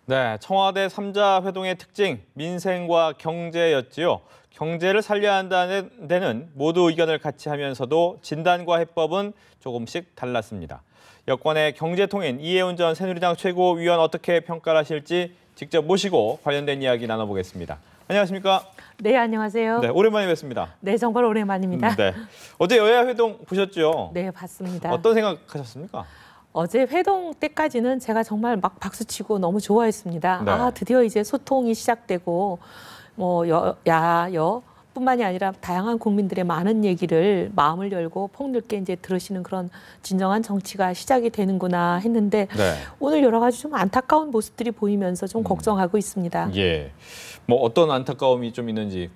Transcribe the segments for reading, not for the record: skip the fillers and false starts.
네, 청와대 3자 회동의 특징, 민생과 경제였지요. 경제를 살려야 한다는 데는 모두 의견을 같이 하면서도 진단과 해법은 조금씩 달랐습니다. 여권의 경제통인 이해운 전 새누리당 최고위원 어떻게 평가를 하실지 직접 모시고 관련된 이야기 나눠보겠습니다. 안녕하십니까? 네, 안녕하세요. 네, 오랜만에 뵙습니다. 네, 정말 오랜만입니다. 네, 어제 여야 회동 보셨죠? 네, 봤습니다. 어떤 생각하셨습니까? 어제 회동 때까지는 제가 정말 막 박수치고 너무 좋아했습니다. 네. 아, 드디어 이제 소통이 시작되고 뭐 여뿐만이 아니라 다양한 국민들의 많은 얘기를 마음을 열고 폭넓게 이제 들으시는 그런 진정한 정치가 시작이 되는구나 했는데 네. 오늘 여러 가지 좀 안타까운 모습들이 보이면서 좀 걱정하고 있습니다. 예, 뭐 어떤 안타까움이 좀 있는지.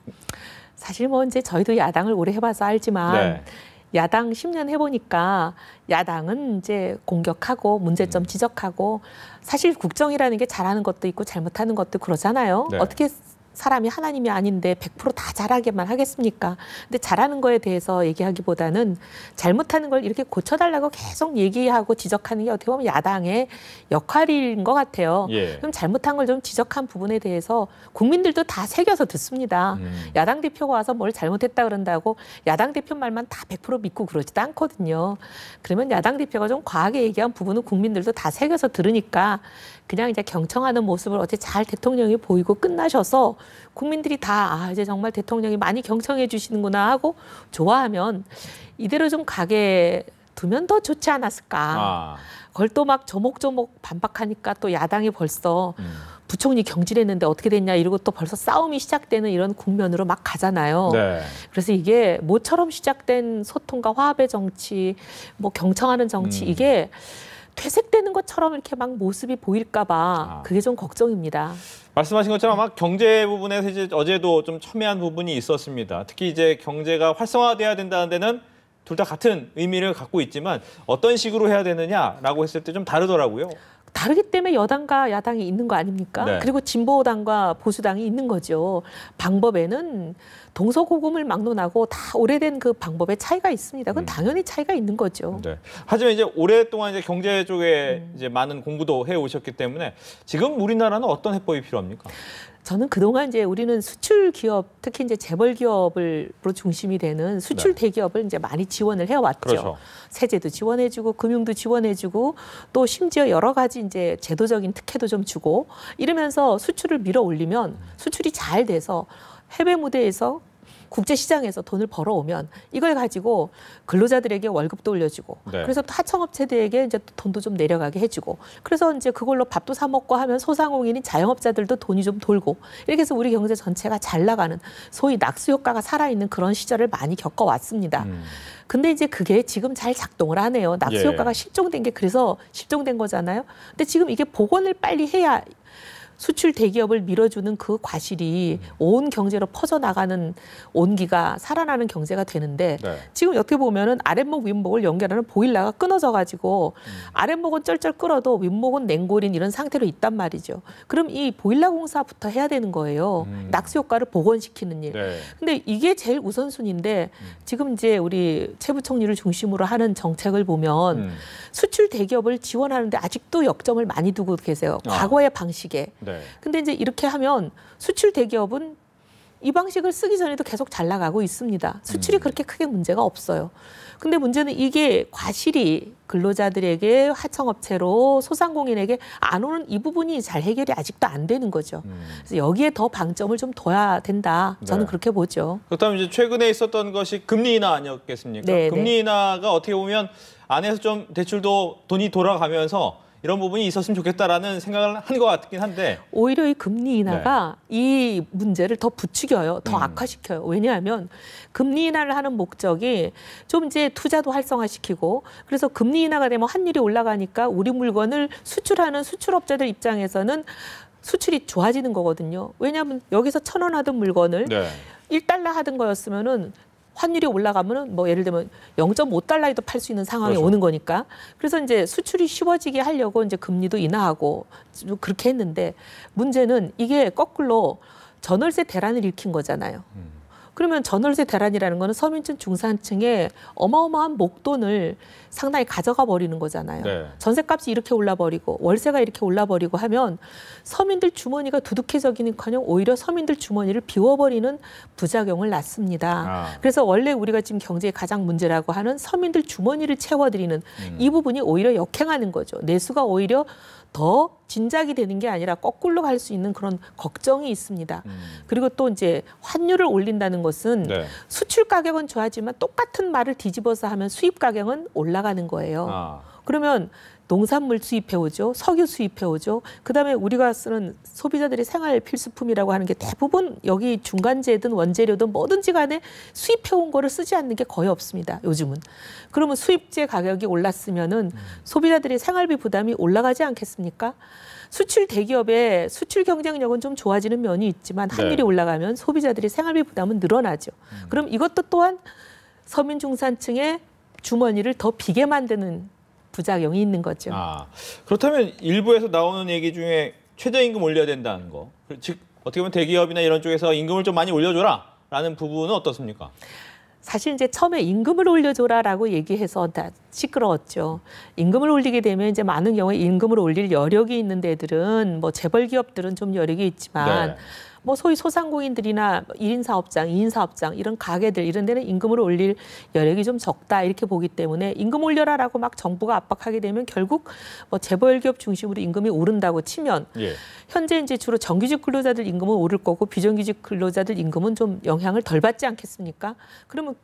사실 뭐 이제 저희도 야당을 오래 해봐서 알지만 네. 야당 10년 해보니까 야당은 이제 공격하고 문제점 지적하고 사실 국정이라는 게 잘하는 것도 있고 잘못하는 것도 그러잖아요. 네. 어떻게 사람이 하나님이 아닌데 100%다 잘하게만 하겠습니까? 근데 잘하는 거에 대해서 얘기하기보다는 잘못하는 걸 이렇게 고쳐달라고 계속 얘기하고 지적하는 게 어떻게 보면 야당의 역할인 것 같아요. 예. 그럼 잘못한 걸 좀 지적한 부분에 대해서 국민들도 다 새겨서 듣습니다. 야당 대표가 와서 뭘 잘못했다 그런다고 야당 대표 말만 다 100% 믿고 그러지도 않거든요. 그러면 야당 대표가 좀 과하게 얘기한 부분은 국민들도 다 새겨서 들으니까 그냥 이제 경청하는 모습을 어제 잘 대통령이 보이고 끝나셔서 국민들이 다 이제 정말 대통령이 많이 경청해 주시는구나 하고 좋아하면 이대로 좀 가게 두면 더 좋지 않았을까. 그걸 또 막 조목조목 반박하니까 또 야당이 벌써 부총리 경질했는데 어떻게 됐냐 이러고 또 벌써 싸움이 시작되는 이런 국면으로 막 가잖아요. 네. 그래서 이게 모처럼 시작된 소통과 화합의 정치, 뭐 경청하는 정치 이게 퇴색되는 것처럼 이렇게 막 모습이 보일까 봐 그게 좀 걱정입니다. 말씀하신 것처럼 아마 경제 부분에서 이제 어제도 좀 첨예한 부분이 있었습니다. 특히 이제 경제가 활성화돼야 된다는 데는 둘 다 같은 의미를 갖고 있지만 어떤 식으로 해야 되느냐라고 했을 때 좀 다르더라고요. 다르기 때문에 여당과 야당이 있는 거 아닙니까? 네. 그리고 진보당과 보수당이 있는 거죠. 방법에는 동서고금을 막론하고 다 오래된 그 방법의 차이가 있습니다. 그건 당연히 차이가 있는 거죠. 네. 하지만 이제 오랫동안 이제 경제 쪽에 이제 많은 공부도 해 오셨기 때문에 지금 우리나라는 어떤 해법이 필요합니까? 저는 그동안 이제 우리는 수출 기업, 특히 이제 재벌 기업으로 중심이 되는 수출 대기업을 이제 많이 지원을 해왔죠. 그렇죠. 세제도 지원해주고 금융도 지원해주고 또 심지어 여러 가지 이제 제도적인 특혜도 좀 주고 이러면서 수출을 밀어 올리면 수출이 잘 돼서 해외 무대에서 국제 시장에서 돈을 벌어오면 이걸 가지고 근로자들에게 월급도 올려주고 네. 그래서 또 하청업체들에게 이제 돈도 좀 내려가게 해주고 그래서 이제 그걸로 밥도 사 먹고 하면 소상공인인 자영업자들도 돈이 좀 돌고 이렇게 해서 우리 경제 전체가 잘 나가는 소위 낙수 효과가 살아있는 그런 시절을 많이 겪어왔습니다. 근데 이제 그게 지금 잘 작동을 하네요. 낙수 효과가 실종된 게 그래서 실종된 거잖아요. 근데 지금 이게 복원을 빨리 해야 수출 대기업을 밀어주는 그 과실이 온 경제로 퍼져나가는 온기가 살아나는 경제가 되는데 지금 어떻게 보면은 아랫목 윗목을 연결하는 보일러가 끊어져 가지고 아랫목은 쩔쩔 끓어도 윗목은 냉골인 이런 상태로 있단 말이죠. 그럼 이 보일러 공사부터 해야 되는 거예요. 낙수 효과를 복원시키는 일. 근데 이게 제일 우선순위인데 지금 이제 우리 최 부총리를 중심으로 하는 정책을 보면 수출 대기업을 지원하는데 아직도 역점을 많이 두고 계세요. 과거의 방식에. 근데 이제 이렇게 하면 수출 대기업은 이 방식을 쓰기 전에도 계속 잘 나가고 있습니다. 수출이 그렇게 크게 문제가 없어요. 근데 문제는 이게 과실이 근로자들에게 하청업체로 소상공인에게 안 오는 이 부분이 잘 해결이 아직도 안 되는 거죠. 그래서 여기에 더 방점을 좀 둬야 된다. 저는 그렇게 보죠. 그렇다면 이제 최근에 있었던 것이 금리 인하 아니었겠습니까? 금리 인하가 어떻게 보면 안에서 좀 대출도 돈이 돌아가면서 이런 부분이 있었으면 좋겠다라는 생각을 한 것 같긴 한데 오히려 이 금리 인하가 이 문제를 더 부추겨요. 더 악화시켜요. 왜냐하면 금리 인하를 하는 목적이 좀 이제 투자도 활성화시키고 그래서 금리 인하가 되면 환율이 올라가니까 우리 물건을 수출하는 수출업자들 입장에서는 수출이 좋아지는 거거든요. 왜냐하면 여기서 1,000원 하던 물건을 1달러 하던 거였으면은 환율이 올라가면은 뭐 예를 들면 0.5달러에도 팔 수 있는 상황이 오는 거니까. 그래서 이제 수출이 쉬워지게 하려고 이제 금리도 인하하고 그렇게 했는데 문제는 이게 거꾸로 전월세 대란을 일으킨 거잖아요. 그러면 전월세 대란이라는 거는 서민층 중산층의 어마어마한 목돈을 상당히 가져가 버리는 거잖아요. 네. 전셋값이 이렇게 올라버리고 월세가 이렇게 올라버리고 하면 서민들 주머니가 두둑해지기는커녕 오히려 서민들 주머니를 비워버리는 부작용을 낳습니다. 그래서 원래 우리가 지금 경제의 가장 문제라고 하는 서민들 주머니를 채워드리는 이 부분이 오히려 역행하는 거죠. 내수가 오히려 더 진작이 되는 게 아니라 거꾸로 갈 수 있는 그런 걱정이 있습니다. 그리고 또 이제 환율을 올린다는 것은 네. 수출 가격은 좋아지만 똑같은 말을 뒤집어서 하면 수입 가격은 올라가는 거예요. 그러면 농산물 수입해 오죠. 석유 수입해 오죠. 그다음에 우리가 쓰는 소비자들의 생활 필수품이라고 하는 게 대부분 여기 중간재든 원재료든 뭐든지 간에 수입해 온 거를 쓰지 않는 게 거의 없습니다. 요즘은. 그러면 수입재 가격이 올랐으면은 소비자들의 생활비 부담이 올라가지 않겠습니까? 수출 대기업의 수출 경쟁력은 좀 좋아지는 면이 있지만 환율이 올라가면 소비자들의 생활비 부담은 늘어나죠. 그럼 이것도 또한 서민 중산층의 주머니를 더 비게 만드는 부작용이 있는 거죠. 그렇다면 일부에서 나오는 얘기 중에 최저임금 올려야 된다는 거. 즉 어떻게 보면 대기업이나 이런 쪽에서 임금을 좀 많이 올려줘라라는 부분은 어떻습니까? 사실 이제 처음에 임금을 올려줘라라고 얘기해서 다 시끄러웠죠. 임금을 올리게 되면 이제 많은 경우에 임금을 올릴 여력이 있는 데들은 뭐 재벌 기업들은 좀 여력이 있지만 뭐 소위 소상공인들이나 1인 사업장, 2인 사업장 이런 가게들 이런 데는 임금을 올릴 여력이 좀 적다 이렇게 보기 때문에 임금 올려라라고 막 정부가 압박하게 되면 결국 뭐 재벌 기업 중심으로 임금이 오른다고 치면 현재 이제 주로 정규직 근로자들 임금은 오를 거고 비정규직 근로자들 임금은 좀 영향을 덜 받지 않겠습니까? 그러면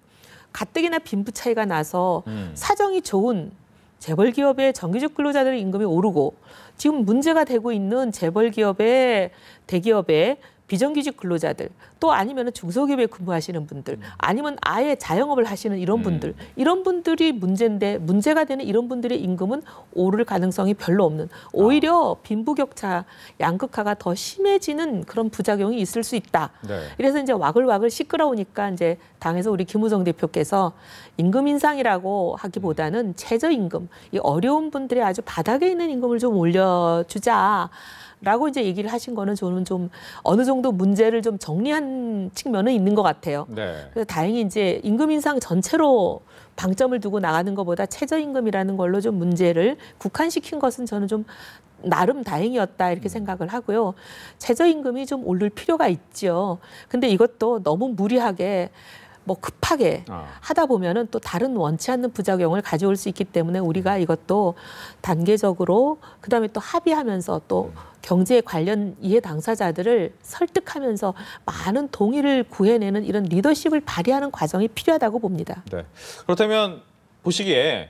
가뜩이나 빈부 차이가 나서 사정이 좋은 재벌 기업의 정규직 근로자들 임금이 오르고 지금 문제가 되고 있는 재벌 기업의 대기업의 비정규직 근로자들 또 아니면 중소기업에 근무하시는 분들 아니면 아예 자영업을 하시는 이런 분들 이런 분들이 문제인데 문제가 되는 이런 분들의 임금은 오를 가능성이 별로 없는 오히려 빈부격차 양극화가 더 심해지는 그런 부작용이 있을 수 있다. 그래서 이제 와글와글 시끄러우니까 이제 당에서 우리 김우성 대표께서 임금 인상이라고 하기보다는 최저임금 이 어려운 분들의 아주 바닥에 있는 임금을 좀 올려주자. 라고 이제 얘기를 하신 거는 저는 좀 어느 정도 문제를 좀 정리한 측면은 있는 것 같아요. 그래서 다행히 이제 임금 인상 전체로 방점을 두고 나가는 것보다 최저임금이라는 걸로 좀 문제를 국한시킨 것은 저는 좀 나름 다행이었다 이렇게 생각을 하고요. 최저임금이 좀 오를 필요가 있죠. 근데 이것도 너무 무리하게 뭐 급하게 하다 보면은 또 다른 원치 않는 부작용을 가져올 수 있기 때문에 우리가 이것도 단계적으로 그다음에 또 합의하면서 또 경제 관련 이해 당사자들을 설득하면서 많은 동의를 구해내는 이런 리더십을 발휘하는 과정이 필요하다고 봅니다. 그렇다면 보시기에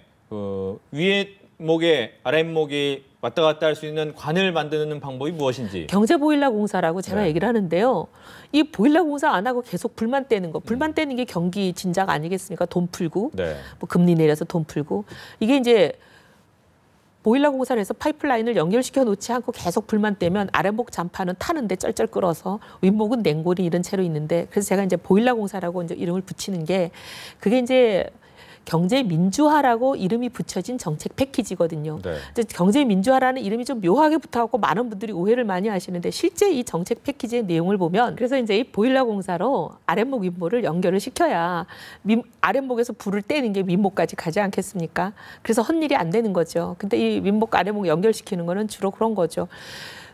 위에 목에 아랫목이 왔다 갔다 할 수 있는 관을 만드는 방법이 무엇인지. 경제보일러공사라고 제가 얘기를 하는데요. 이 보일러 공사 안 하고 계속 불만 떼는 거. 불만 떼는 게 경기 진작 아니겠습니까? 돈 풀고 뭐 금리 내려서 돈 풀고. 이게 이제 보일러 공사를 해서 파이프라인을 연결시켜 놓지 않고 계속 불만 떼면 아랫목 잔판은 타는데 쩔쩔 끓어서 윗목은 냉골이 이런 채로 있는데 그래서 제가 이제 보일러 공사라고 이제 이름을 붙이는 게 그게 이제 경제 민주화라고 이름이 붙여진 정책 패키지거든요. 경제 민주화라는 이름이 좀 묘하게 붙어갖고 많은 분들이 오해를 많이 하시는데 실제 이 정책 패키지의 내용을 보면 그래서 이제 이 보일러 공사로 아랫목 윗목을 연결을 시켜야 아랫목에서 불을 떼는 게 윗목까지 가지 않겠습니까? 그래서 헛일이 안 되는 거죠. 근데 이 윗목 아랫목 연결시키는 거는 주로 그런 거죠.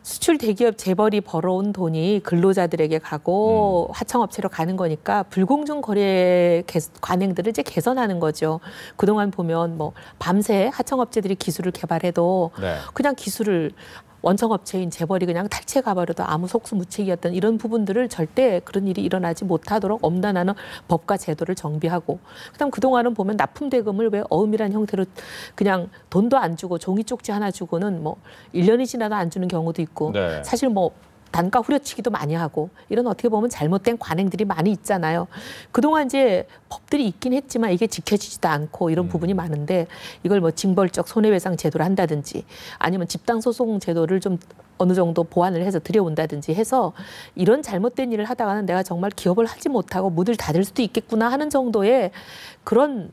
수출 대기업 재벌이 벌어온 돈이 근로자들에게 가고 하청업체로 가는 거니까 불공정 거래 관행들을 이제 개선하는 거죠. 그동안 보면 뭐 밤새 하청업체들이 기술을 개발해도 그냥 기술을 원청업체인 재벌이 그냥 탈취해 가버려도 아무 속수무책이었던 이런 부분들을 절대 그런 일이 일어나지 못하도록 엄단하는 법과 제도를 정비하고 그다음 그동안은 보면 납품대금을 왜 어음이란 형태로 그냥 돈도 안 주고 종이 쪽지 하나 주고는 뭐 1년이 지나도 안 주는 경우도 있고 사실 뭐 단가 후려치기도 많이 하고 이런 어떻게 보면 잘못된 관행들이 많이 있잖아요. 그동안 이제 법들이 있긴 했지만 이게 지켜지지도 않고 이런 부분이 많은데 이걸 뭐 징벌적 손해배상 제도를 한다든지 아니면 집단소송 제도를 좀 어느 정도 보완을 해서 들여온다든지 해서 이런 잘못된 일을 하다가는 내가 정말 기업을 하지 못하고 문을 닫을 수도 있겠구나 하는 정도의 그런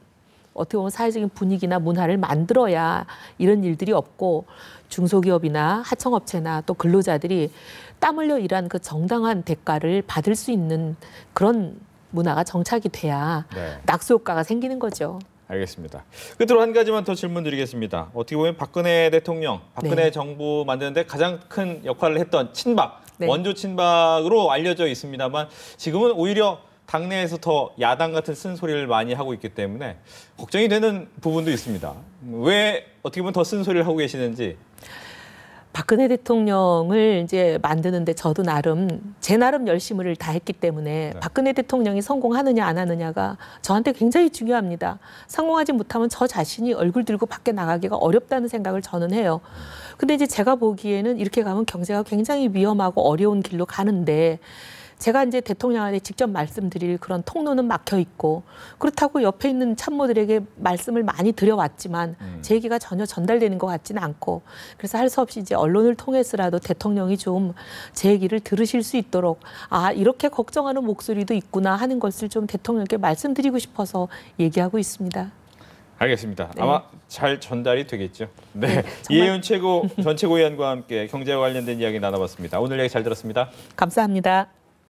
어떻게 보면 사회적인 분위기나 문화를 만들어야 이런 일들이 없고 중소기업이나 하청업체나 또 근로자들이 땀 흘려 일한 그 정당한 대가를 받을 수 있는 그런 문화가 정착이 돼야 네. 낙수 효과가 생기는 거죠. 알겠습니다. 끝으로 한 가지만 더 질문 드리겠습니다. 어떻게 보면 박근혜 대통령, 박근혜 네. 정부 만드는데 가장 큰 역할을 했던 친박, 네. 원조 친박으로 알려져 있습니다만 지금은 오히려 당내에서 더 야당 같은 쓴소리를 많이 하고 있기 때문에 걱정이 되는 부분도 있습니다. 왜 어떻게 보면 더 쓴소리를 하고 계시는지. 박근혜 대통령을 이제 만드는데 저도 제 나름 열심을 다했기 때문에 네. 박근혜 대통령이 성공하느냐 안 하느냐가 저한테 굉장히 중요합니다. 성공하지 못하면 저 자신이 얼굴 들고 밖에 나가기가 어렵다는 생각을 저는 해요. 근데 이제 제가 보기에는 이렇게 가면 경제가 굉장히 위험하고 어려운 길로 가는데 제가 이제 대통령한테 직접 말씀드릴 그런 통로는 막혀 있고 그렇다고 옆에 있는 참모들에게 말씀을 많이 드려왔지만 제 얘기가 전혀 전달되는 것 같지는 않고 그래서 할 수 없이 이제 언론을 통해서라도 대통령이 좀 제 얘기를 들으실 수 있도록 아 이렇게 걱정하는 목소리도 있구나 하는 것을 좀 대통령께 말씀드리고 싶어서 얘기하고 있습니다. 알겠습니다. 네. 아마 잘 전달이 되겠죠. 네, 네, 정말. 이혜윤 전 최고위원과 함께 경제와 관련된 이야기 나눠봤습니다. 오늘 얘기 잘 들었습니다. 감사합니다.